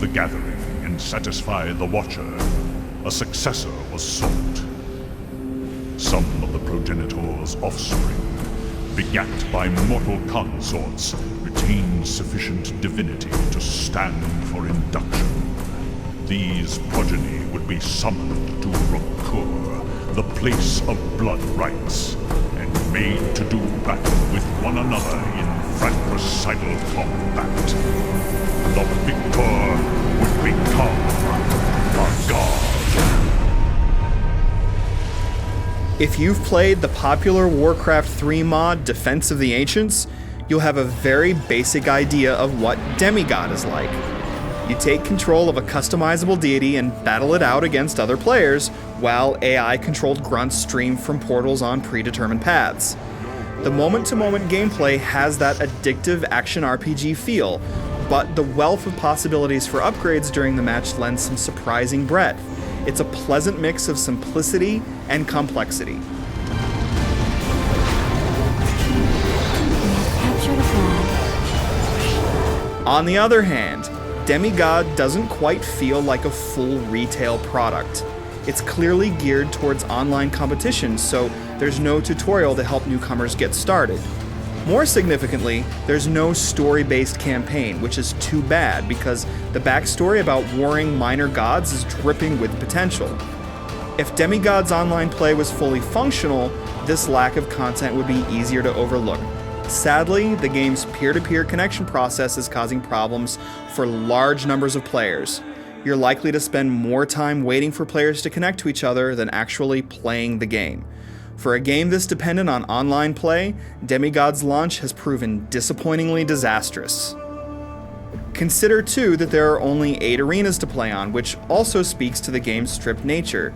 the gathering and satisfy the Watcher, a successor was sought. Some of the progenitor's offspring, begat by mortal consorts, retained sufficient divinity to stand for induction. These progeny would be summoned to Rukur, the place of blood rites, and made to do battle with one another in fratricidal combat. The victor would become a god. If you've played the popular Warcraft 3 mod Defense of the Ancients, you'll have a very basic idea of what Demigod is like. You take control of a customizable deity and battle it out against other players, while AI-controlled grunts stream from portals on predetermined paths. The moment-to-moment gameplay has that addictive action RPG feel, but the wealth of possibilities for upgrades during the match lends some surprising breadth. It's a pleasant mix of simplicity and complexity. On the other hand, Demigod doesn't quite feel like a full retail product. It's clearly geared towards online competition, so there's no tutorial to help newcomers get started. More significantly, there's no story-based campaign, which is too bad because the backstory about warring minor gods is dripping with potential. If Demigod's online play was fully functional, this lack of content would be easier to overlook. Sadly, the game's peer-to-peer connection process is causing problems for large numbers of players. You're likely to spend more time waiting for players to connect to each other than actually playing the game. For a game this dependent on online play, Demigod's launch has proven disappointingly disastrous. Consider too that there are only 8 arenas to play on, which also speaks to the game's stripped nature.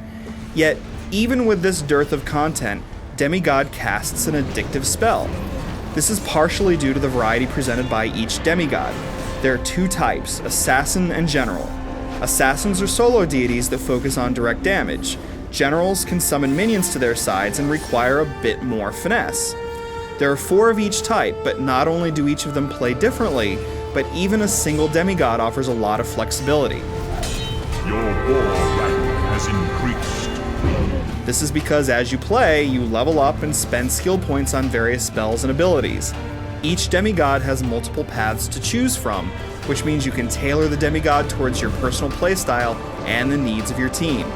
Yet, even with this dearth of content, Demigod casts an addictive spell. This is partially due to the variety presented by each demigod. There are 2 types, Assassin and General. Assassins are solo deities that focus on direct damage. Generals can summon minions to their sides and require a bit more finesse. There are 4 of each type, but not only do each of them play differently, but even a single demigod offers a lot of flexibility. Your war rank has increased. This is because as you play, you level up and spend skill points on various spells and abilities. Each demigod has multiple paths to choose from, which means you can tailor the demigod towards your personal playstyle and the needs of your team.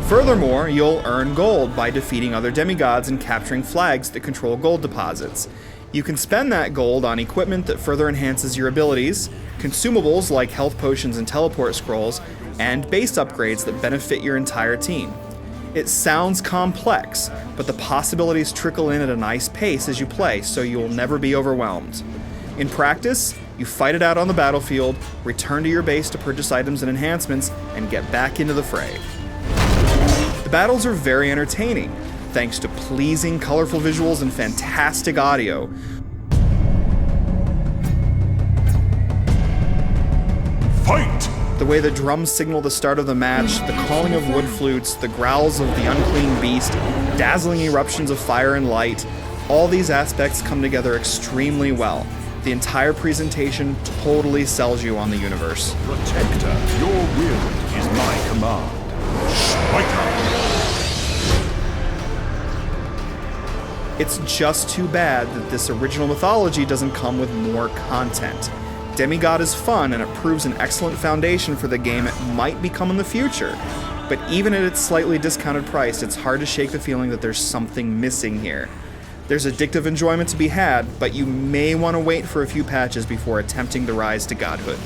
Furthermore, you'll earn gold by defeating other demigods and capturing flags that control gold deposits. You can spend that gold on equipment that further enhances your abilities, consumables like health potions and teleport scrolls, and base upgrades that benefit your entire team. It sounds complex, but the possibilities trickle in at a nice pace as you play, so you'll never be overwhelmed. In practice, you fight it out on the battlefield, return to your base to purchase items and enhancements, and get back into the fray. The battles are very entertaining, thanks to pleasing, colorful visuals and fantastic audio. Fight! The way the drums signal the start of the match, the calling of wood flutes, the growls of the unclean beast, dazzling eruptions of fire and light, all these aspects come together extremely well. The entire presentation totally sells you on the universe. Protector, your will is my command. Strike! It's just too bad that this original mythology doesn't come with more content. Demigod is fun and it proves an excellent foundation for the game it might become in the future. But even at its slightly discounted price, it's hard to shake the feeling that there's something missing here. There's addictive enjoyment to be had, but you may want to wait for a few patches before attempting the rise to godhood.